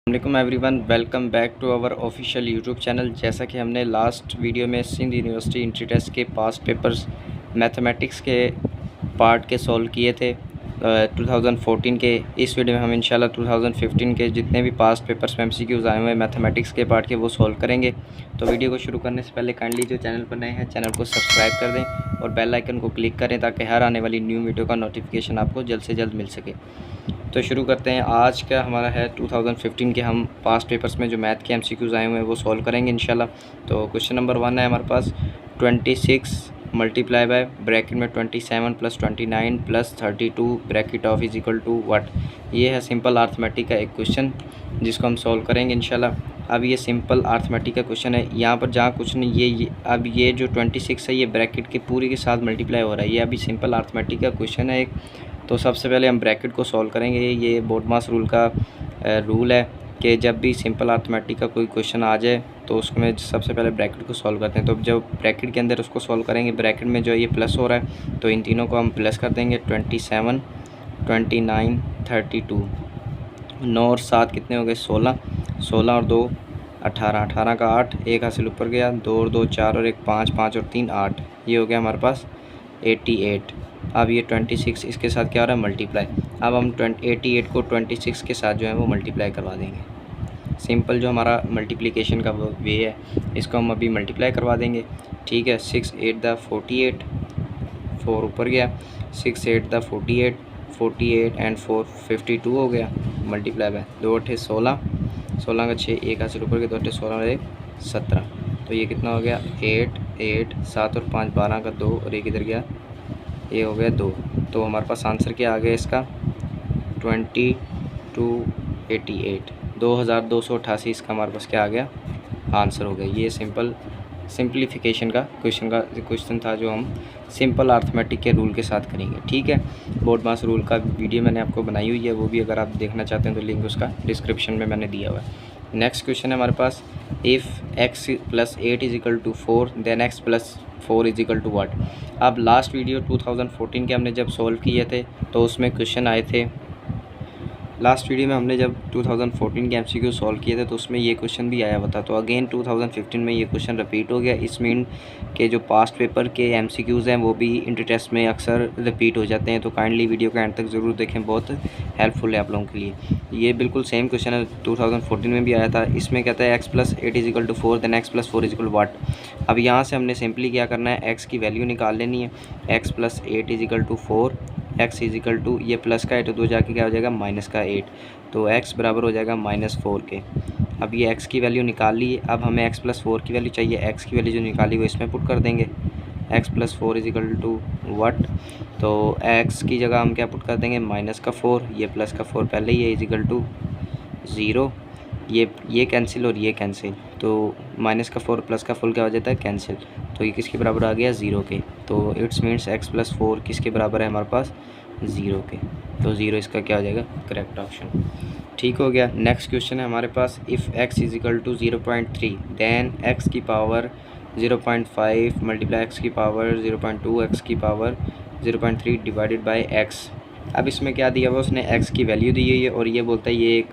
वालेकुम everyone, welcome back to our official YouTube channel. जैसा कि हमने लास्ट वीडियो में सिंध यूनिवर्सिटी इंट्री टेस्ट के पास्ट पेपर्स मैथमेटिक्स के पार्ट के सॉल्व किए थे 2014 के। इस वीडियो में हम इंशाल्लाह 2015 के जितने भी पास्ट पेपर्स में एमसीक्यूज़ आए हुए हैं मैथमेटिक्स के पार्ट के वो सॉल्व करेंगे। तो वीडियो को शुरू करने से पहले काइंडली जो चैनल पर नए हैं चैनल को सब्सक्राइब कर दें और बेल आइकन को क्लिक करें ताकि हर आने वाली न्यू वीडियो का नोटिफिकेशन आपको जल्द से जल्द मिल सके। तो शुरू करते हैं। आज का हमारा है 2015 के हम पास्ट पेपर्स में जो मैथ के एमसीक्यूज़ आए हुए हैं वो सॉल्व करेंगे इंशाल्लाह। तो क्वेश्चन नंबर 1 है हमारे पास 26 मल्टीप्लाई बाय ब्रैकेट में 27 plus 29 plus 32 bracket of is equal to what. ये है सिंपल अर्थमेटिक का एक क्वेश्चन जिसको हम सॉल्व करेंगे इंशाल्लाह। अब ये सिंपल अर्थमेटिक का क्वेश्चन है, यहाँ पर जहाँ कुछ नहीं ये अब ये जो 26 है ये ब्रैकेट के पूरे के साथ मल्टीप्लाई हो रहा है। ये अभी सिंपल अर्थमेटिक का क्वेश्चन है एक। तो सबसे पहले हम ब्रैकेट को सॉल्व करेंगे। ये बोडमास रूल का रूल है कि जब भी सिंपल अर्थमेटिक का कोई क्वेश्चन आ जाए तो उसमें सबसे पहले ब्रैकेट को सॉल्व करते हैं। तो जब ब्रैकेट के अंदर उसको सॉल्व करेंगे, ब्रैकेट में जो ये प्लस हो रहा है तो इन तीनों को हम प्लस कर देंगे। 27 29 32 9 और 7 कितने हो गए 16 16 और 2 18 18 का 8 एक हासिल ऊपर गया, 2 और 2 4 और 1 5 5 और 3 8। ये हो गया हमारे पास 88। अब ये 26 इसके साथ क्या हो रहा है मल्टीप्लाई। अब हम 88 को 26 के साथ जो है वो मल्टीप्लाई करवा देंगे। सिंपल जो हमारा मल्टीप्लिकेशन का वे है इसको हम अभी मल्टीप्लाई करवा देंगे। ठीक है, 6 8 द 48 4 ऊपर गया, 6 8 द 48 48 एंड 4 52 हो गया मल्टीप्लाई बाय 2 8 16 16 का 6 एक हासिल ऊपर गया, 2 8 16 और 1 17। तो ये कितना हो गया 8 8 7 और 5 12 का 2 और एक इधर गया, ये हो गया 2। तो हमारे पास आंसर क्या आ गया इसका 2288 2288 इसका हमारे पास क्या आ गया आंसर हो गया। ये सिंपलीफिकेशन का क्वेश्चन था जो हम सिंपल अर्थमेटिक के रूल के साथ करेंगे। ठीक है, बोडमास रूल का वीडियो मैंने आपको बनाई हुई है, वो भी अगर आप देखना चाहते हैं तो लिंक उसका डिस्क्रिप्शन में मैंने दिया हुआ है। नेक्स्ट क्वेश्चन है हमारे पास if x + 8 = 4 then x + 4 = what. अब लास्ट वीडियो 2014 के हमने जब सॉल्व किए थे तो उसमें क्वेश्चन आए थे। लास्ट वीडियो में हमने जब 2014 के एमसीक्यू सॉल्व किए थे तो उसमें ये क्वेश्चन भी आया हुआ था। तो अगेन 2015 में ये क्वेश्चन रिपीट हो गया। इस मीन के जो पास्ट पेपर के एमसीक्यूज़ हैं वो भी इंटर टेस्ट में अक्सर रिपीट हो जाते हैं। तो काइंडली वीडियो के एंड तक ज़रूर देखें, बहुत हेल्पफुल है आप लोगों के लिए। ये बिल्कुल सेम क्वेश्चन है, 2014 में भी आया था। इसमें कहता है x + 8 = 4 देन x + 4 = व्हाट। अब यहाँ से हमने सिंपली क्या करना है, x की वैल्यू निकाल लेनी है। x + 8 = 4 x = ये प्लस का 8 तो 2 जाके क्या हो जाएगा माइनस का 8, तो x बराबर हो जाएगा -4 के। अब ये x की वैल्यू निकाल ली। अब हमें x + 4 की वैल्यू चाहिए। x की वैल्यू जो निकाली वो इसमें पुट कर देंगे। x + 4 = what. तो x की जगह हम क्या पुट कर देंगे -4, ये प्लस का 4 पहले ही है = 0। ये कैंसिल और ये कैंसिल, तो -4 प्लस का फुल क्या हो जाता है कैंसिल। तो ये किसके बराबर आ गया 0 के। तो इट्स मीन्स x + 4 किसके बराबर है हमारे पास 0 के। तो 0 इसका क्या हो जाएगा करेक्ट ऑप्शन। ठीक हो गया। नेक्स्ट क्वेश्चन है हमारे पास इफ़ x = 0.3 देन x की पावर 0.5 मल्टीप्लाई x की पावर 0.2 x की पावर 0.3 डिवाइडेड बाय x। अब इसमें क्या दिया हुआ उसने x की वैल्यू दी हुई है और ये बोलता है ये एक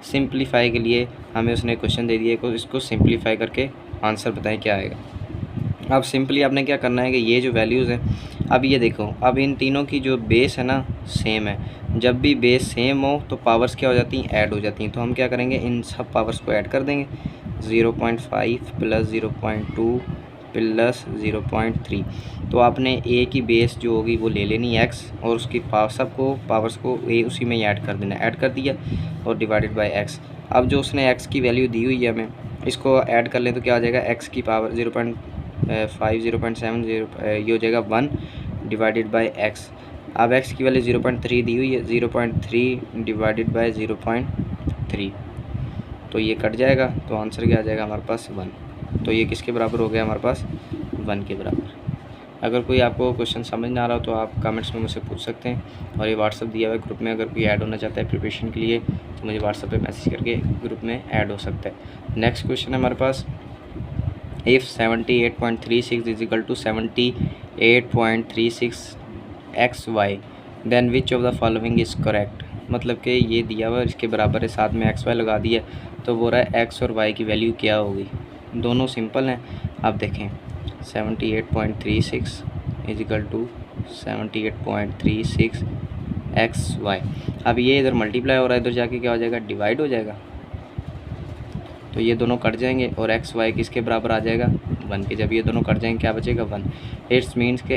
सिंप्लीफाई के लिए हमें उसने क्वेश्चन दे दिया है, इसको सिंप्लीफाई करके आंसर बताएं क्या आएगा। अब सिंपली आपने क्या करना है कि ये जो वैल्यूज़ हैं, अब ये देखो, अब इन तीनों की जो बेस है ना सेम है। जब भी बेस सेम हो तो पावर्स क्या हो जाती हैं ऐड हो जाती हैं। तो हम क्या करेंगे इन सब पावर्स को ऐड कर देंगे। 0.5 प्लस 0.2 प्लस 0.3। तो आपने a की बेस जो होगी वो ले लेनी x और उसकी सबको पावर्स को a उसी में ही ऐड कर देना। ऐड कर दिया और डिवाइडेड बाय x। अब जो उसने x की वैल्यू दी हुई है हमें इसको ऐड कर लें तो क्या हो जाएगा x की पावर 0.5 0.7 ये हो जाएगा 1 डिवाइडेड बाय x। अब x की वैल्यू 0.3 दी हुई है, 0.3 डिवाइडेड बाय 0.3 तो ये कट जाएगा। तो आंसर क्या आ जाएगा हमारे पास 1। तो ये किसके बराबर हो गया हमारे पास 1 के बराबर। अगर कोई आपको क्वेश्चन समझ ना आ रहा हो तो आप कमेंट्स में मुझसे पूछ सकते हैं। और ये व्हाट्सअप दिया हुआ है ग्रुप में, अगर कोई ऐड होना चाहता है प्रिपरेशन के लिए तो मुझे व्हाट्सअप पे मैसेज करके ग्रुप में ऐड हो सकता है। नेक्स्ट क्वेश्चन है हमारे पास if 78.36 = 78.36 xy then which of the following is correct. मतलब कि ये दिया हुआ इसके बराबर है, साथ में एक्स वाई लगा दिया, तो बोल रहा है एक्स और वाई की वैल्यू क्या होगी। दोनों सिंपल हैं। आप देखें 78.36 इजिकल टू 78.36 एक्स वाई। अब ये इधर मल्टीप्लाई हो रहा है, इधर जाके क्या हो जाएगा, डिवाइड हो जाएगा। तो ये दोनों कट जाएंगे और एक्स वाई किसके बराबर आ जाएगा, 1 के। जब ये दोनों कट जाएंगे क्या बचेगा, 1। इट्स मीन्स के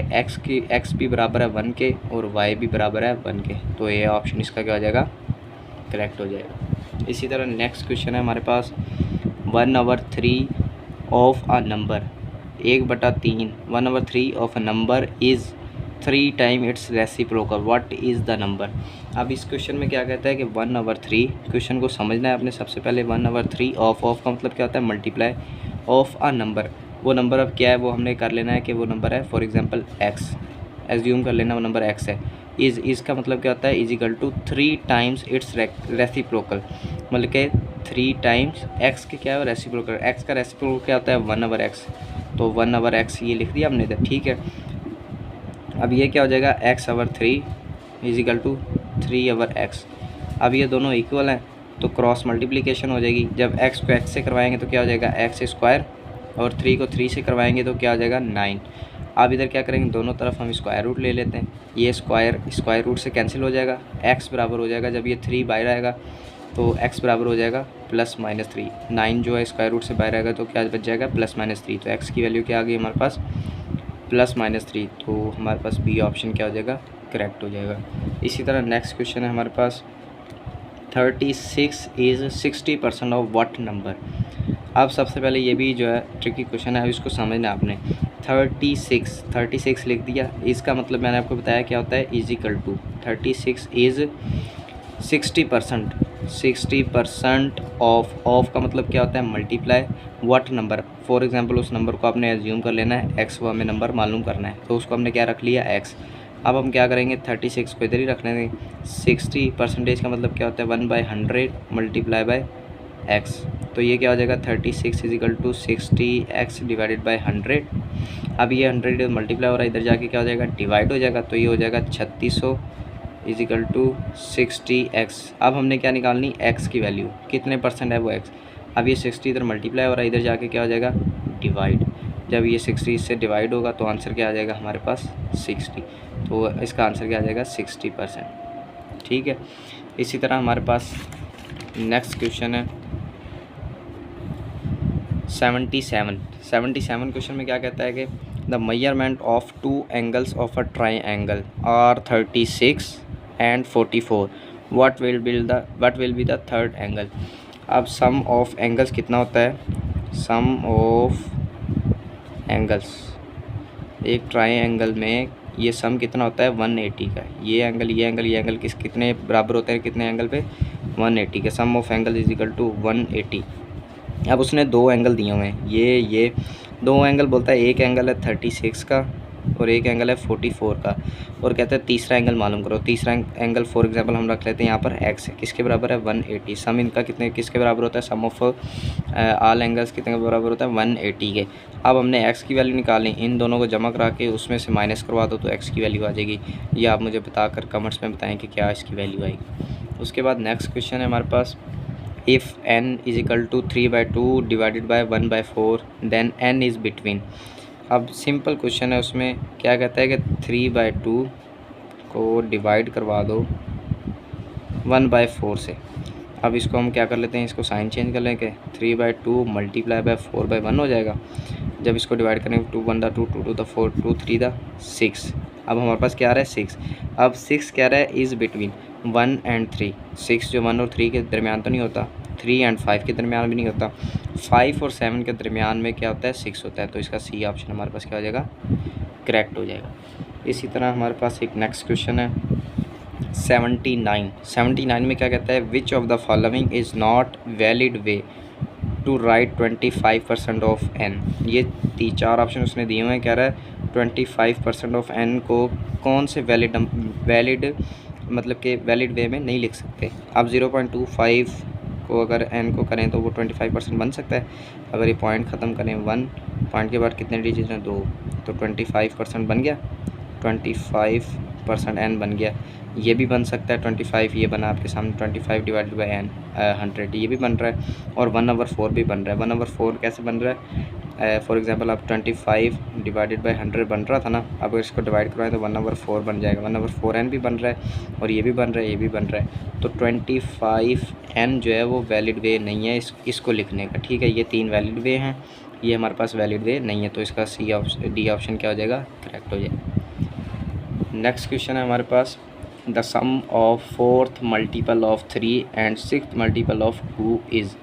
एक्स भी बराबर है 1 के और वाई भी बराबर है 1 के। तो ये ऑप्शन इसका क्या हो जाएगा, करेक्ट हो जाएगा। इसी तरह नेक्स्ट क्वेश्चन है हमारे पास 1/3 of a number, 1/3 1/3 of a number is 3 time it's reciprocal, what is the number. अब इस क्वेश्चन में क्या कहता है कि 1/3, क्वेश्चन को समझना है आपने सबसे पहले। 1/3 ऑफ का मतलब क्या होता है, मल्टीप्लाई ऑफ अ नंबर। वो नंबर अब क्या है वो हमने कर लेना है कि वो नंबर है फॉर एग्जांपल एक्स, एज्यूम कर लेना वो नंबर एक्स है। इज़ का मतलब क्या होता है, is equal to 3 times its reciprocal, मतलब कि 3 टाइम्स एक्स के क्या है रेसिप्रोकल। एक्स का रेसिप्रोकल क्या होता है 1/x, तो 1/x ये लिख दिया हमने इधर, ठीक है। अब ये क्या हो जाएगा, x/3 इजिकल टू 3/x। अब ये दोनों इक्वल हैं तो क्रॉस मल्टीप्लिकेशन हो जाएगी। जब x को x से करवाएंगे तो क्या हो जाएगा x² और 3 को 3 से करवाएंगे तो क्या हो जाएगा 9। अब इधर क्या करेंगे, दोनों तरफ हम स्क्वायर रूट ले लेते हैं। ये स्क्वायर रूट से कैंसिल हो जाएगा, x बराबर हो जाएगा, जब ये 3 बाहर आएगा तो x बराबर हो जाएगा +-3। 9 जो है स्क्वायर रूट से बाहर आएगा तो क्या बच जाएगा +-3। तो x की वैल्यू क्या आ गई हमारे पास +-3। तो हमारे पास बी ऑप्शन क्या हो जाएगा, करेक्ट हो जाएगा। इसी तरह नेक्स्ट क्वेश्चन है हमारे पास 36 इज़ 60% ऑफ व्हाट नंबर। अब सबसे पहले ये भी जो है ट्रिकी क्वेश्चन है, अब इसको समझना आपने। 36 लिख दिया, इसका मतलब मैंने आपको बताया क्या होता है, इजिकल टू 36 इज़ 60% ऑफ का मतलब क्या होता है, multiply what number. For example उस नंबर को आपने एज्यूम कर लेना है एक्स, वो हमें नंबर मालूम करना है, तो उसको हमने क्या रख लिया एक्स। अब हम क्या करेंगे 36 को इधर ही रख लेंगे। 60% का मतलब क्या होता है 1/100 मल्टीप्लाई बाय एक्स। तो ये क्या हो जाएगा 36 is equal to 60x divided by 100। अब ये 100 मल्टीप्लाई हो रहा है, इधर जाके क्या हो जाएगा, डिवाइड हो जाएगा, तो ये हो जाएगा 3600 इजिकल टू 60x। अब हमने क्या निकालनी, x की वैल्यू कितने परसेंट है वो x। अब ये 60 इधर मल्टीप्लाई हो रहा है, इधर जाके क्या हो जाएगा डिवाइड। जब ये 60 इससे डिवाइड होगा तो आंसर क्या आ जाएगा हमारे पास 60। तो इसका आंसर क्या आ जाएगा 60%, ठीक है। इसी तरह हमारे पास नेक्स्ट क्वेश्चन है 77 क्वेश्चन में क्या कहता है कि the measurement of 2 angles of a triangle are 36 and 44, what will be the third angle। अब सम ऑफ एंगल्स कितना होता है, सम ऑफ एंगल्स एक ट्राइंगल में ये सम कितना होता है 180 का। ये एंगल कितने बराबर होते हैं, कितने एंगल पे 180 के। Sum of angle is equal to 180। अब उसने 2 एंगल दिए हुए हैं, ये 2 एंगल बोलता है, एक एंगल है 36 का और एक एंगल है 44 का, और कहता है तीसरा एंगल मालूम करो। तीसरा एंगल फॉर एग्जांपल हम रख लेते हैं यहाँ पर x है, किसके बराबर है 180। सम इनका किसके बराबर होता है, सम ऑफ ऑल एंगल्स कितने के बराबर होता है 180 के। अब हमने x की वैल्यू निकालनी, इन दोनों को जमा करा के उसमें से माइनस करवा दो तो x की वैल्यू आ जाएगी। ये आप मुझे बताकर कमेंट्स में बताएँ कि क्या इसकी वैल्यू आएगी। उसके बाद नेक्स्ट क्वेश्चन है हमारे पास if n is equal to 3/2 divided by 1/4 then n is between. अब सिंपल क्वेश्चन है, उसमें क्या कहता है कि 3/2 को डिवाइड करवा दो 1/4 से। अब इसको हम क्या कर लेते हैं, इसको साइन चेंज कर लेंगे, 3/2 मल्टीप्लाई बाय 4/1 हो जाएगा। जब इसको डिवाइड करेंगे 2 1 2 2 2 4 2 3 6। अब हमारे पास क्या आ रहा है 6। अब 6 क्या रहा है इज़ बिटवीन 1 and 3। 6 जो 1 और 3 के दरमियान तो नहीं होता, 3 and 5 के दरमियान भी नहीं होता, 5 और 7 के दरमियान में क्या होता है 6 होता है। तो इसका सी ऑप्शन हमारे पास क्या हो जाएगा, करेक्ट हो जाएगा। इसी तरह हमारे पास एक नेक्स्ट क्वेश्चन है 79 में क्या कहता है, which of the following is not valid way to write 25% of n। ये 4 ऑप्शन उसने दिए हुए हैं, कह रहा है 25% ऑफ n को कौन से वैलिड मतलब कि वैलिड वे में नहीं लिख सकते। अब 0.25 को अगर n को करें तो वो 25% बन सकता है। अगर ये पॉइंट ख़त्म करें 1 पॉइंट के बाद कितने डिजिट हैं 2, तो 25% बन गया। 25 25% n बन गया। ये भी बन सकता है 25, ये बना आपके सामने 25 डिवाइडेड बाई n 100, ये भी बन रहा है। और 1/4 भी बन रहा है। 1/4 कैसे बन रहा है? फॉर एग्जांपल अब 25 डिवाइडेड बाई 100 बन रहा था ना, अब इसको डिवाइड करवाएं तो 1/4 बन जाएगा। 1/4n भी बन रहा है और ये भी बन रहा है, ये भी बन रहा है। तो 25n जो है वो वैलिड वे नहीं है इसको लिखने का, ठीक है। ये 3 वैलिड वे हैं, ये हमारे पास वैलिड वे नहीं है, तो इसका डी ऑप्शन क्या हो जाएगा? करेक्ट हो जाएगा। नेक्स्ट क्वेश्चन है हमारे पास, the sum of 4th multiple of 3 and 6th multiple of 2 is.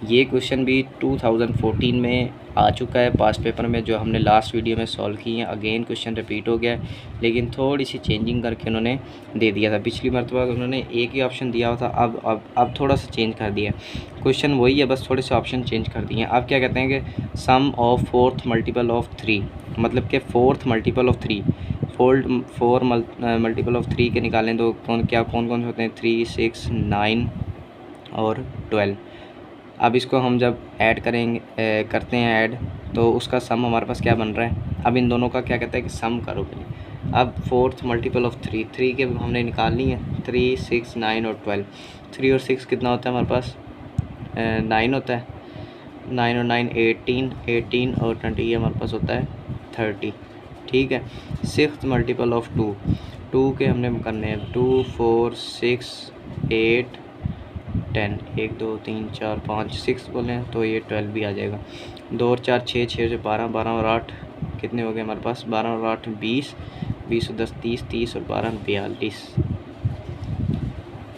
ये क्वेश्चन भी 2014 में आ चुका है पास पेपर में, जो हमने लास्ट वीडियो में सॉल्व किए हैं। अगेन क्वेश्चन रिपीट हो गया है, लेकिन थोड़ी सी चेंजिंग करके उन्होंने दे दिया था। पिछली मरतबा उन्होंने एक ही ऑप्शन दिया हुआ था, अब थोड़ा सा चेंज कर दिया। क्वेश्चन वही है, बस थोड़े से ऑप्शन चेंज कर दिए हैं। अब क्या कहते हैं कि सम ऑफ 4th मल्टीपल ऑफ 3, मतलब कि 4th multiple of 3, 4 multiple of 3 के निकालें तो कौन कौन से होते हैं? 3, 6, 9 और 12। अब इसको हम जब ऐड करते हैं ऐड, तो उसका सम हमारे पास क्या बन रहा है? अब इन दोनों का क्या कहता है कि सम करो पहले। अब 4th मल्टीपल ऑफ 3 के हमने निकालनी है। 3, 6, 9 और 12। 3 और 6 कितना होता है हमारे पास? 9 होता है। 9 और 9 18 और 20, ये हमारे पास होता है 30, ठीक है। 6th मल्टीपल ऑफ 2 के हमने करने हैं 2, 4, 6, 8, 10, 1, 2, 3, 4, 5, 6 बोलें तो ये 12 भी आ जाएगा। 2 और 4 6, 6 से 12, 12 और 8 कितने हो गए हमारे पास? 12 और 8 20, 20 और 10 30, 30 और 12 42।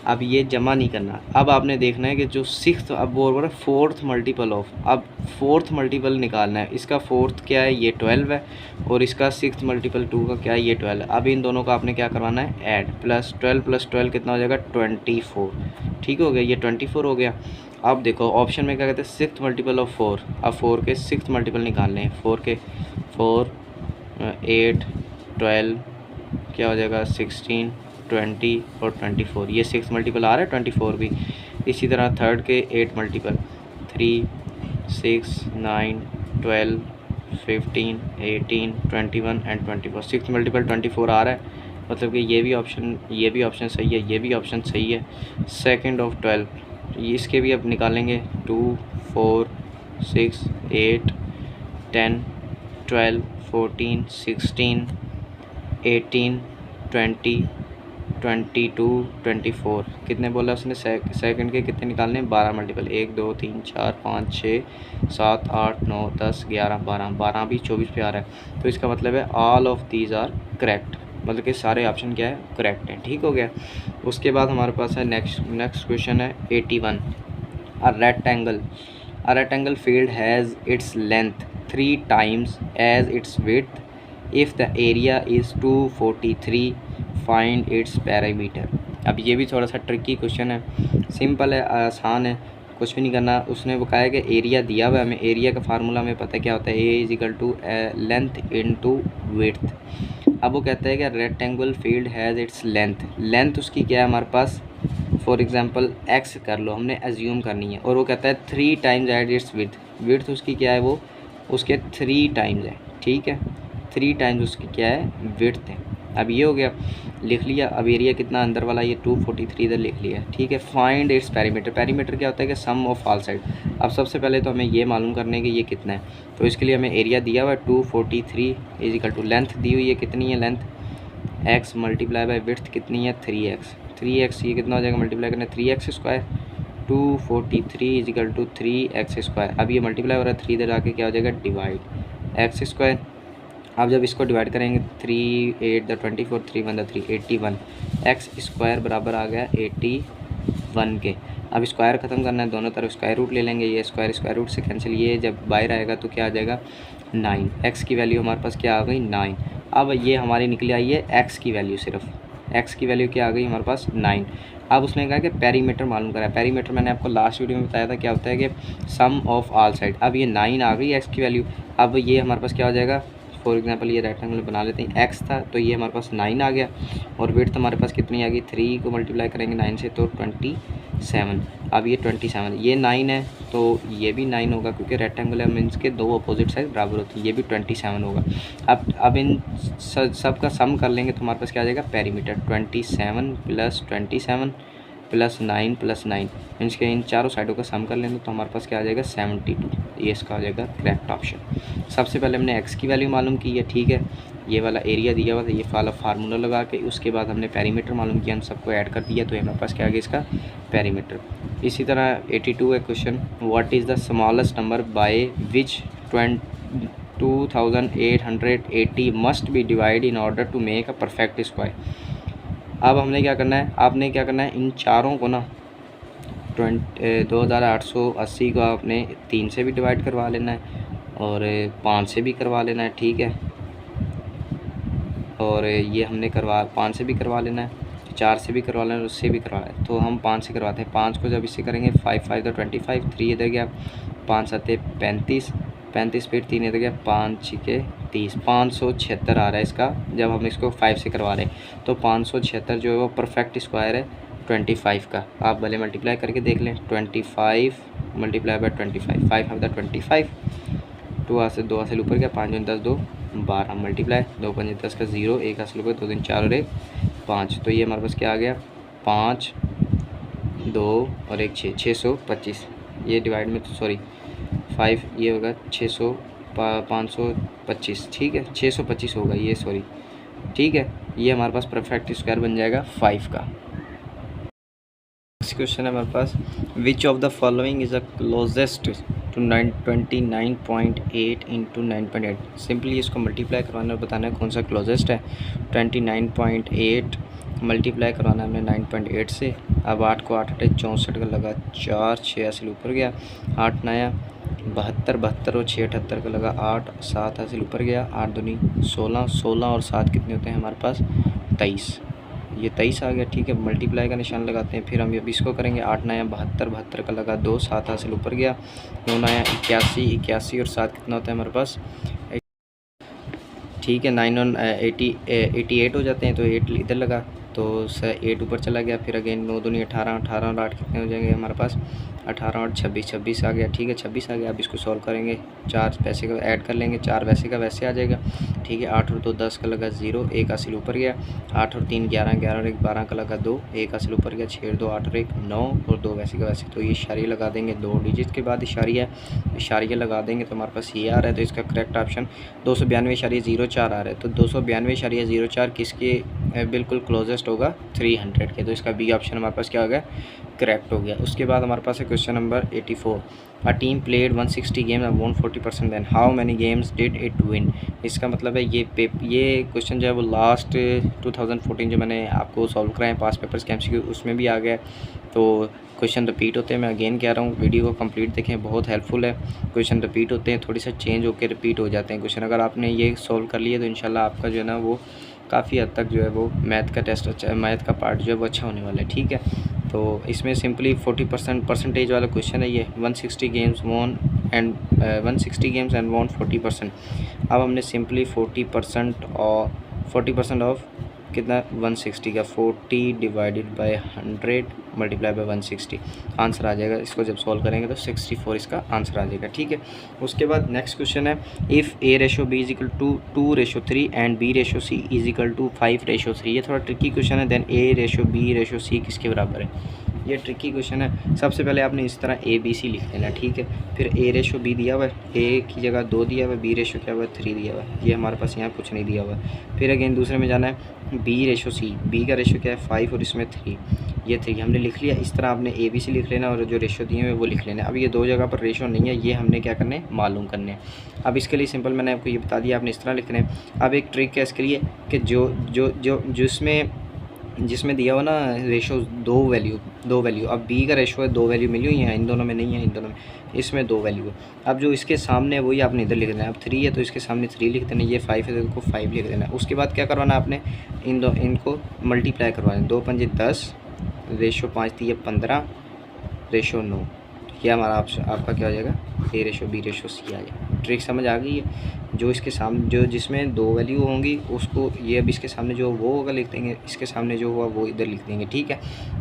अब ये जमा नहीं करना, अब आपने देखना है कि जो 6th, अब बोल रहा है 4th मल्टीपल ऑफ, अब 4th मल्टीपल निकालना है। इसका 4th क्या है? ये 12 है, और इसका 6th मल्टीपल 2 का क्या है? ये 12 है। अब इन दोनों का आपने क्या करवाना है? ऐड। प्लस 12 कितना हो जाएगा? 24, ठीक हो गया। ये 24 हो गया। अब देखो ऑप्शन में क्या कहते हैं? 6th multiple of 4। अब 4 के 6th मल्टीपल निकालने हैं। 4 के 4, 8, 12 क्या हो जाएगा? 16, 20 और 24। ये 6 मल्टीपल आ रहा है, 24 भी। इसी तरह 3rd के 8 मल्टीपल, 3, 6, 9, 12, 15, 18, 21 एंड 24। 6 मल्टीपल 24 आ रहा है, मतलब कि ये भी ऑप्शन सही है, ये भी ऑप्शन सही है। 2nd ऑफ 12, इसके भी अब निकालेंगे। 2, 4, 6, 8, 10, 12, 14, 16, 18, 20, 22, 24। कितने बोला उसने? सेकंड के कितने निकालने हैं? 12 मल्टीपल। 1, 2, 3, 4, 5, 6, 7, 8, 9, 10, 11, 12। 12 भी 24 पे आ रहा है, तो इसका मतलब है all of these are correct, मतलब कि सारे ऑप्शन क्या है? करेक्ट हैं, ठीक हो गया। उसके बाद हमारे पास है नेक्स्ट क्वेश्चन है 81। A rectangle field has its length 3 times as its width if the area is 243, find its parameter. अब ये भी थोड़ा सा ट्रिकी क्वेश्चन है, सिंपल है, आसान है, कुछ भी नहीं करना। उसने बताया कि एरिया दिया हुआ है हमें, एरिया का फार्मूला हमें पता है क्या होता है? A is equal to length into width. अब वो कहता है कि rectangle field has its length उसकी क्या है हमारे पास? फॉर एग्जांपल एक्स कर लो, हमने एज्यूम करनी है, और वो कहता है 3 times एट इट्स विड्थ उसकी क्या है? वो उसके 3 times है, ठीक है। 3 times उसकी क्या है? विड्थ है। अब ये हो गया, लिख लिया। अब एरिया कितना अंदर वाला? ये 243 इधर लिख लिया, ठीक है। फाइंड इट्स पैरीमीटर क्या होता है? कि सम ऑफ ऑल साइड। अब सबसे पहले तो हमें ये मालूम करने है कि ये कितना है, तो इसके लिए हमें एरिया दिया हुआ है 243 इज इक्वल टू लेंथ दी हुई है कितनी है? Length x multiply by width कितनी है? 3x। ये कितना हो जाएगा मल्टीप्लाई करना? 3x square. 243 is equal to 3x square. अब ये मल्टीप्लाई हो रहा है 3 इधर आके क्या हो जाएगा? Divide x square. अब जब इसको डिवाइड करेंगे 3 8 द 24 3 1 द 3 81 एक्स स्क्वायर बराबर आ गया 81 के। अब स्क्वायर ख़त्म करना है, दोनों तरफ स्क्वायर रूट ले लेंगे। ये स्क्वायर रूट से कैंसिल, ये जब बाहर आएगा तो क्या आ जाएगा? 9। एक्स की वैल्यू हमारे पास क्या आ गई? 9। अब ये हमारी निकली आई है एक्स की वैल्यू, सिर्फ एक्स की वैल्यू क्या आ गई हमारे पास? 9। अब उसने कहा कि पैरीमीटर मालूम करा है। पैरीमीटर मैंने आपको लास्ट वीडियो में बताया था क्या होता है कि सम ऑफ ऑल साइड। अब ये 9 आ गई एक्स की वैल्यू। अब ये हमारे पास क्या हो जाएगा? फॉर एग्जांपल ये रेक्टेंगल बना लेते हैं, x था तो ये हमारे पास 9 आ गया, और विड्थ हमारे पास कितनी आ गई, 3 को मल्टीप्लाई करेंगे 9 से तो 27। अब ये 27, ये 9 है तो ये भी 9 होगा, क्योंकि रेक्टेंगल है मीन्स के दो अपोजिट साइड बराबर होती है, ये भी 27 होगा। अब इन सब का सम कर लेंगे तो हमारे पास क्या आ जाएगा, पेरीमीटर 27 + 27 + 9 + 9 मीन्स के इन चारों साइडों का सम कर लेंगे तो हमारे पास क्या आ जाएगा, 72। ये इसका आ जाएगा करेक्ट ऑप्शन। सबसे पहले हमने एक्स की वैल्यू मालूम की है, ठीक है, ये वाला एरिया दिया हुआ था, ये वाला फार्मूला लगा के उसके बाद हमने पेरीमीटर मालूम किया, हम सबको ऐड कर दिया तो हमारे पास क्या आ गया इसका पेरीमीटर। इसी तरह 82 है question, what is the smallest number by which 2880 must be divide in order to make a perfect square. अब हमने क्या करना है, आपने क्या करना है, इन चारों को ना 2880 को आपने 3 से भी डिवाइड करवा लेना है और 5 से भी करवा लेना है, ठीक है, और ये हमने 5 से भी करवा लेना है, 4 से भी करवा लेना है, उससे भी करवा लेना है। तो हम 5 से करवाते हैं, 5 को जब इससे करेंगे 5 5 तो 25, 3 इधर गया, 5 7 35, 35 फिर 3 इधर गया, 5 6 30, 576 आ रहा है इसका, जब हम इसको 5 से करवा रहे हैं तो 576 जो है वो परफेक्ट स्क्वायर है 25 का। आप भले मल्टीप्लाई करके देख लें, 25 मल्टीप्लाई बाय 25, 5 है 25, 2 हासिल 2 हासिल ऊपर गया, 5 10 2 12 मल्टीप्लाई 2 5 10 का 0, 1 हासिल ऊपर 2 3 4 और 1 5, तो ये हमारे पास क्या आ गया, 5 2 और 1 6, 625। ये डिवाइड में तो सॉरी 5, ये होगा 600 525, ठीक है, 625 होगा ये, सॉरी, ठीक है, ये हमारे पास परफेक्ट स्क्वायर बन जाएगा 5 का। नेक्स्ट क्वेश्चन है हमारे पास, which of the following is the closest to 29.8 into 9.8। Simply इसको मल्टीप्लाई करवाना और बताना है कौन सा क्लोजेस्ट है। 29.8 मल्टीप्लाई करवाना है हमने 9.8 से। अब 8 को 8 8 64 का लगा 4, 6 हासिल ऊपर गया, 8 नया 72, 72 और 6 78 का लगा 8, 7 हासिल ऊपर गया, 8 दूनी 16, 16 और 7 कितने होते हैं हमारे पास 23, ये 23 आ गया, ठीक है, मल्टीप्लाई का निशान लगाते हैं। फिर हम अब इसको करेंगे, 8 नया 72, 72 का लगा 2, 7 हासिल ऊपर गया, 9 नया 81, 81 और 7 कितना होता है हमारे पास, ठीक है, 9 और 88 हो जाते हैं, तो 8 इधर लगा तो 8 ऊपर चला गया, फिर अगेन 9 दूनी 18, 18 और 8 कितने हो जाएंगे हमारे पास 18 और 26, 26 आ गया, ठीक है, 26 आ गया। अब इसको सॉल्व करेंगे, 4 पैसे का ऐड कर लेंगे, 4 वैसे का वैसे आ जाएगा, ठीक है, 8 और 2 10 का लगा 0, 1 हासिल ऊपर गया, 8 और 3 11, 11 और 1 12 का लगा 2, 1 हासिल ऊपर गया, 6 और 2 8 और 1 9 और 2 वैसे का वैसे, तो ये इशारिया लगा देंगे, 2 डिजिट के बाद इशारिया लगा देंगे तो हमारे पास ये आ रहा है, तो इसका करेक्ट ऑप्शन 292.04 आ रहा है। तो 292.04 किसके बिल्कुल क्लोजेस्ट होगा 300 के, तो इसका बी ऑप्शन हमारे पास क्या हो गया, करेक्ट हो गया। उसके बाद हमारे पास है question number 84, a team played 160 game and won 40%, then how many games did it win. इसका मतलब है ये क्वेश्चन जो है वो लास्ट 2014 जो मैंने आपको सॉल्व कराए पास पेपर्स के MCQ उसमें भी आ गया, तो क्वेश्चन रिपीट होते हैं। मैं अगेन कह रहा हूँ वीडियो को कंप्लीट देखें, बहुत हेल्पफुल है। क्वेश्चन रिपीट होते हैं, थोड़ी सा चेंज होकर रिपीट हो जाते हैं क्वेश्चन। अगर आपने ये सॉल्व कर लिया तो इंशाल्लाह आपका जो है ना वो काफ़ी हद तक जो है वो मैथ का टेस्ट अच्छा, मैथ का पार्ट जो है वो अच्छा होने वाला है, ठीक है। तो इसमें सिंपली 40% परसेंटेज वाला क्वेश्चन है ये, 160 games won and 160 games and won 40%। अब हमने सिंपली 40% ऑफ कितना 160 का 40 divided by 100 multiply by 160 answer आ जाएगा। इसको जब सॉल्व करेंगे तो 64 इसका आंसर आ जाएगा, ठीक है। उसके बाद नेक्स्ट क्वेश्चन है, इफ़ A/B = 2/3 एंड B/C = 5/3। ये थोड़ा ट्रिकी क्वेश्चन है। देन A/B/C किसके बराबर है, ये ट्रिकी क्वेश्चन है। सबसे पहले आपने इस तरह ABC लिख लेना, ठीक है। फिर A/B दिया हुआ है, A की जगह 2 दिया हुआ है, B रेशो क्या हुआ है 3 दिया हुआ है, ये हमारे पास यहाँ कुछ नहीं दिया हुआ है। फिर अगेन दूसरे में जाना है B/C, B का रेशो क्या है 5 और इसमें 3, ये 3 हमने लिख लिया। इस तरह आपने ABC लिख लेना और जो रेशो दिए हुए वो लिख लेना। अब ये 2 जगह पर रेशो नहीं है, ये हमने क्या करने मालूम करने। अब इसके लिए सिंपल मैंने आपको ये बता दिया, आपने इस तरह लिखने। अब एक ट्रिक है इसके लिए कि जिसमें दिया हुआ ना रेशो दो वैल्यू, अब B का रेशो है 2 वैल्यू मिली हुई हैं, इन दोनों में नहीं है, इन दोनों में, इसमें 2 वैल्यू है। अब जो इसके सामने है वही आपने इधर लिख देना है। अब 3 है तो इसके सामने 3 लिख देना, ये 5 है तो इनको 5 लिख देना। उसके बाद क्या करवाना है आपने, इनको मल्टीप्लाई करवाना, 2 5 10, रेशो 5 3 15, रेशो 9, ये हमारा आपका क्या हो जाएगा A/B/C आ जाएगा। ट्रिक समझ आ गई है। जो इसके सामने जो जिसमें 2 वैल्यू होंगी उसको ये अब इसके सामने जो वो होगा लिख देंगे, इसके सामने जो हुआ वो इधर लिख देंगे, ठीक है।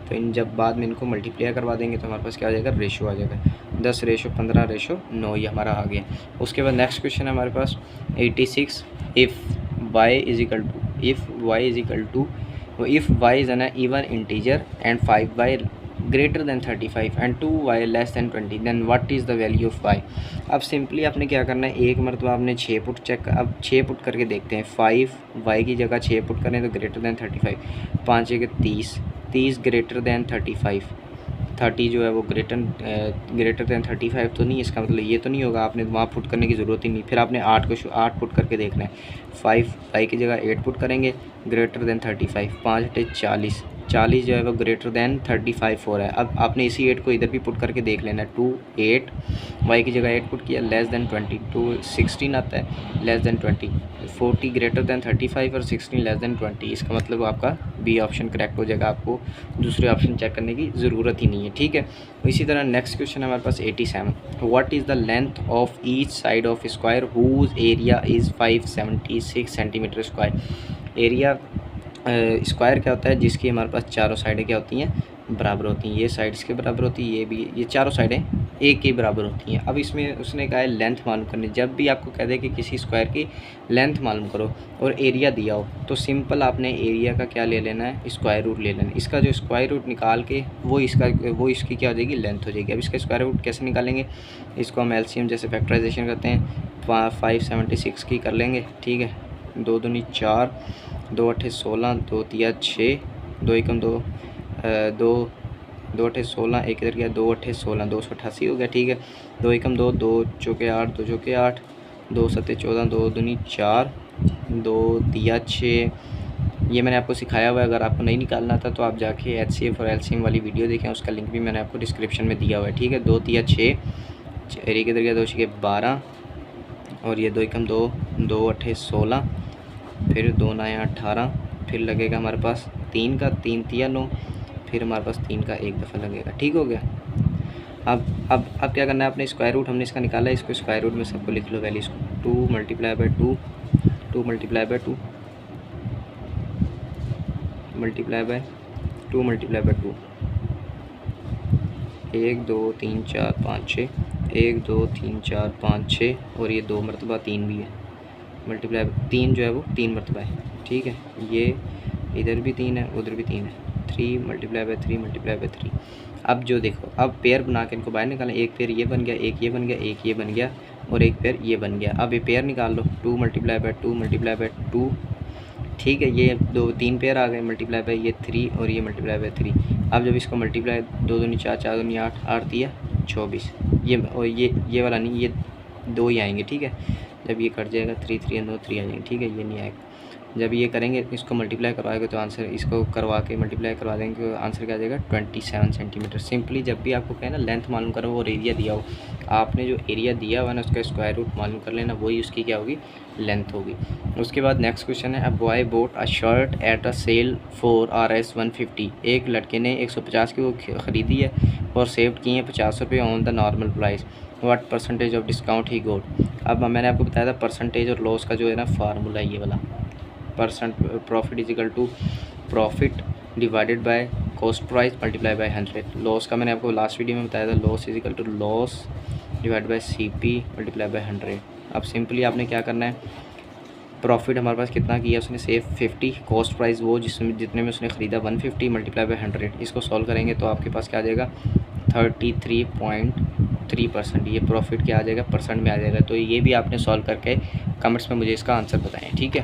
तो इन जब बाद में इनको मल्टीप्लाई करवा देंगे तो हमारे पास क्या आ जाएगा, रेशो आ जाएगा 10:15:9 ये हमारा आ गया। उसके बाद नेक्स्ट क्वेश्चन है हमारे पास 86, if y is equal an even integer and 5y greater than 35 and 2y less than 20 then what is the value of y। अब सिंपली आपने क्या करना है, एक मरतबा आपने 6 पुट चेक, अब 6 पुट करके देखते हैं। 5y की जगह 6 पुट करें तो ग्रेटर दैन 35, 5 के 30 ग्रेटर दैन 35, 30 जो है वो ग्रेटर दैन 35 तो नहीं, इसका मतलब ये तो नहीं होगा, आपने वहाँ पुट करने की ज़रूरत ही नहीं। फिर आपने 8 पुट करके देखना है। 5y की जगह 8 पुट करेंगे, ग्रेटर दैन 35, 5 40 जो है वो ग्रेटर दैन 35 हो रहा है। अब आपने इसी 8 को इधर भी पुट करके देख लेना है। 8 y की जगह 8 पुट किया, लेस दैन 20, 16 आता है, लेस दैन 20, 40 ग्रेटर दैन 35 और 16 लेस दैन 20। इसका मतलब आपका बी ऑप्शन करेक्ट हो जाएगा, आपको दूसरे ऑप्शन चेक करने की ज़रूरत ही नहीं है, ठीक है। इसी तरह नेक्स्ट क्वेश्चन है हमारे पास 87, what is the length of each side of square whose area is 576 centimetre square. Area square क्या होता है, जिसकी हमारे पास चारों साइडें क्या होती हैं, बराबर होती हैं। ये साइड इसके बराबर होती है, ये भी, ये चारों साइडें एक के बराबर होती हैं। अब इसमें उसने कहा है लेंथ मालूम करनी। जब भी आपको कह दे कि किसी स्क्वायर की लेंथ मालूम करो और एरिया दिया हो तो सिंपल आपने एरिया का क्या ले लेना है, स्क्वायर रूट ले लेना है। इसका जो स्क्वायर रूट निकाल के वो इसकी क्या हो जाएगी, लेंथ हो जाएगी। अब इसका स्क्वायर रूट कैसे निकालेंगे, इसको हम एलसीएम जैसे फैक्टराइजेशन करते हैं, 576 की कर लेंगे, ठीक है। 2 दूनी 4, 2 8 16, 2 3 6, 2 एकम 2, 2 8 16, एक इधर गया, 2 8 16, 288 हो गया, ठीक है। 2 एकम 2, 2 चौके 8, 2 चौके 8, 2 7 14, 2 दूनी 4, 2 3 6। ये मैंने आपको सिखाया हुआ है, अगर आपको नहीं निकालना था तो आप जाके एचसीएफ और एलसीएम वाली वीडियो देखें, उसका लिंक भी मैंने आपको डिस्क्रिप्शन में दिया हुआ है, ठीक है। 2 3 6, एक इधर गया, 2 6 12, और ये 2 एकम 2, 2 8 16, फिर 2 9 18, फिर लगेगा हमारे पास 3 का, 3 3 9, फिर हमारे पास 3 का एक दफ़ा लगेगा, ठीक हो गया। अब क्या करना है, अपने स्क्वायर रूट हमने इसका निकाला है, इसको स्क्वायर रूट में सबको लिख लो वैल्यूज़ को। 2 multiply by 2, 2 multiply by 2, multiply by 2 multiply by 2, 1 2 3 4 5 6, 1 2 3 4 5 6, और ये 2 मरतबा 3 भी है, मल्टीप्लाई 3 जो है वो 3 मरतबा है, ठीक है। ये इधर भी 3 है, उधर भी 3 है, 3 मल्टीप्लाई बाय 3 मल्टीप्लाई बाय 3। अब जो देखो, अब पेयर बना के इनको बाहर निकालें। एक पेयर ये बन गया, एक ये बन गया, एक ये बन गया, और एक पेयर ये बन गया। अब ये पेयर निकाल लो, 2 मल्टीप्लाई बाय 2 मल्टीप्लाई बाय 2, ठीक है। ये 3 पेयर आ गए, मल्टीप्लाई बाय ये 3 और ये मल्टीप्लाई बाय 3। अब जब इसको मल्टीप्लाई 2 दूनी 4, 4 दूनी 8, 8 दिया 24, ये और ये वाला नहीं, ये 2 ही आएंगे, ठीक है। जब ये कट जाएगा 3 3 2 3 आ जाएंगे, ठीक है। ये नहीं आएगा, जब ये करेंगे इसको मल्टीप्लाई करवाएंगे तो आंसर, इसको करवा के मल्टीप्लाई करवा देंगे तो आंसर क्या आ जाएगा, 27 सेंटीमीटर। सिंपली जब भी आपको कहे ना लेंथ मालूम करो और एरिया दिया हो, आपने जो एरिया दिया हुआ है ना उसका स्क्वायर रूट मालूम कर लेना, वही उसकी क्या होगी, लेंथ होगी। उसके बाद नेक्स्ट क्वेश्चन है, a boy bought a shirt at a sale for RS 150। एक लड़के ने 150 की वो ख़रीदी है और सेव किए हैं 50 रुपये on the normal price, what percentage of discount he got. अब मैंने आपको बताया था परसेंटेज और लॉस का जो है ना फार्मूला, ये वाला percent, profit is equal to profit divided by cost price multiply by 100। Loss का मैंने आपको लास्ट वीडियो में बताया था, loss is equal to loss divide by CP multiply by 100। अब सिंपली आपने क्या करना है, प्रॉफिट हमारे पास कितना किया उसने, सेव 50, कॉस्ट प्राइस वो जितने में उसने ख़रीदा 150 मल्टीप्लाई बाय 100। इसको सॉल्व करेंगे तो आपके पास क्या आ जाएगा, 33.3%। ये प्रॉफिट क्या आ जाएगा, परसेंट में आ जाएगा। तो ये भी आपने सॉल्व करके कमेंट्स में मुझे इसका आंसर बताएं, ठीक है।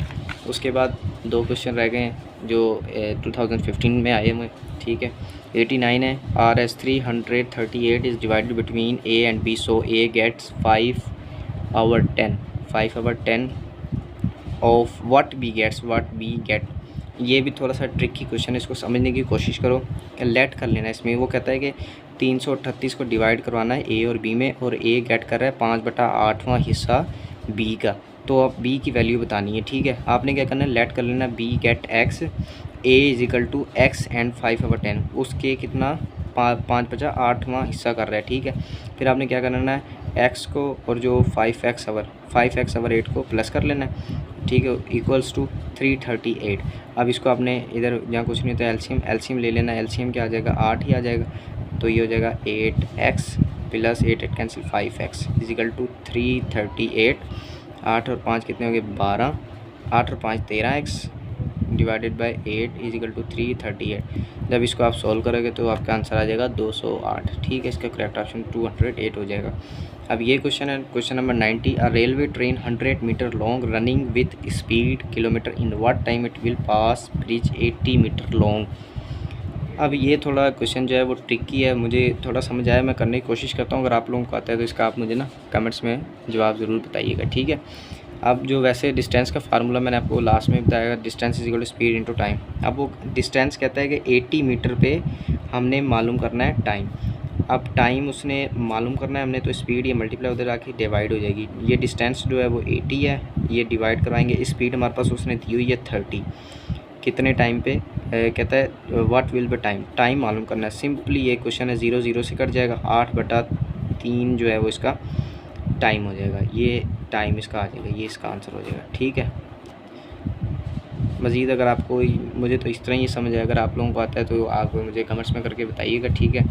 उसके बाद 2 क्वेश्चन रह गए हैं जो 2015 में आए हुए, ठीक है। 89 है, RS 338 is divided between A and B, so A gets 5/10 of what B get. ये भी थोड़ा सा ट्रिकी क्वेश्चन है, इसको समझने की कोशिश करो, लेट कर लेना इसमें। वो कहता है कि 338 को डिवाइड करवाना है A और B में, और A गेट कर रहा है 5/8वां हिस्सा B का, तो अब B की वैल्यू बतानी है, ठीक है। आपने क्या करना है, लेट कर लेना B get X, A is equal to X and 5/10, उसके कितना 5/8वां हिस्सा कर रहा है, ठीक है। फिर आपने क्या करना है, x को और जो 5x ओवर 8 को प्लस कर लेना है, ठीक है, इक्वल्स टू 338। अब इसको आपने इधर जहाँ कुछ नहीं होता एलसीएम ले लेना। एलसीएम क्या आ जाएगा, 8 ही आ जाएगा, तो ये हो जाएगा 8x plus 8 cancel 5x is equal to 338। 8 और 5 कितने हो गए, 12, 8 और 5 13x divided by 8 is equal to 338। जब इसको आप सॉल्व करोगे तो आपका आंसर आ जाएगा 208, ठीक है। इसका करेक्ट ऑप्शन 208 हो जाएगा। अब ये क्वेश्चन है, question number 90। A railway train 100 metre long running with speed kilometre in what time it will pass bridge 80 metre long. अब ये थोड़ा क्वेश्चन जो है वो ट्रिकी है, मुझे थोड़ा समझ आया, मैं करने की कोशिश करता हूँ। अगर आप लोगों को आता है तो इसका आप मुझे ना कमेंट्स में जवाब ज़रूर बताइएगा, ठीक है। अब जो वैसे डिस्टेंस का फार्मूला मैंने आपको लास्ट में बताया, distance is equal to speed into time. अब वो डिस्टेंस कहता है कि 80 मीटर पे हमने मालूम करना है टाइम। अब टाइम उसने मालूम करना है हमने, तो स्पीड ये मल्टीप्लाई उधर आके डिवाइड हो जाएगी। ये डिस्टेंस जो है वो 80 है, ये डिवाइड करवाएंगे, स्पीड हमारे पास उसने दी हुई है 30। कितने टाइम पे कहता है व्हाट विल बी टाइम मालूम करना है। सिंपली ये क्वेश्चन है, 0 0 से कट जाएगा, 8/3 जो है वो इसका टाइम हो जाएगा। ये टाइम इसका आ जाएगा, ये इसका आंसर हो जाएगा, ठीक है। मज़ीद अगर आपको, मुझे तो इस तरह ही समझ आए, अगर आप लोगों को आता है तो आप मुझे कमेंट्स में करके बताइएगा, ठीक है।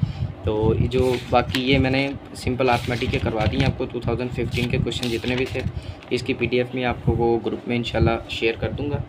तो जो बाकी ये मैंने सिंपल अर्थमेटिक के करवा दी हैं आपको, 2015 के क्वेश्चन जितने भी थे इसकी PDF में आपको वो ग्रुप में इंशाल्लाह शेयर कर दूँगा।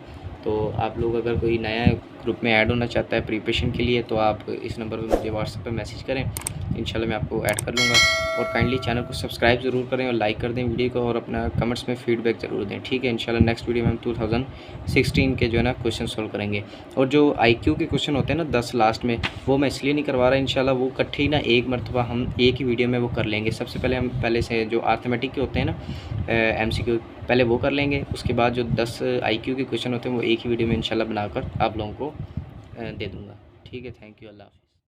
तो आप लोग अगर कोई नया ग्रुप में ऐड होना चाहता है प्रिपरेशन के लिए, तो आप इस नंबर पे मुझे व्हाट्सएप पे मैसेज करें, इंशाल्लाह मैं आपको ऐड कर लूँगा। और काइंडली चैनल को सब्सक्राइब ज़रूर करें और लाइक कर दें वीडियो को, और अपना कमेंट्स में फीडबैक ज़रूर दें, ठीक है। इंशाल्लाह नेक्स्ट वीडियो में हम 2016 के जो है ना क्वेश्चन सोल्व करेंगे। और जो IQ के क्वेश्चन होते हैं ना 10 लास्ट में, वो मैं इसलिए नहीं करवा रहा, इंशाल्लाह वो इकट्ठे ही ना एक मरतबा हम एक ही वीडियो में वो कर लेंगे। सबसे पहले हम पहले से जो अर्थमेटिक के होते हैं ना MCQ पहले वो कर लेंगे, उसके बाद जो 10 IQ के क्वेश्चन होते हैं वो एक ही वीडियो में इंशाल्लाह बनाकर आप लोगों को दे दूँगा, ठीक है। थैंक यू, अल्लाह हाफ़िज़।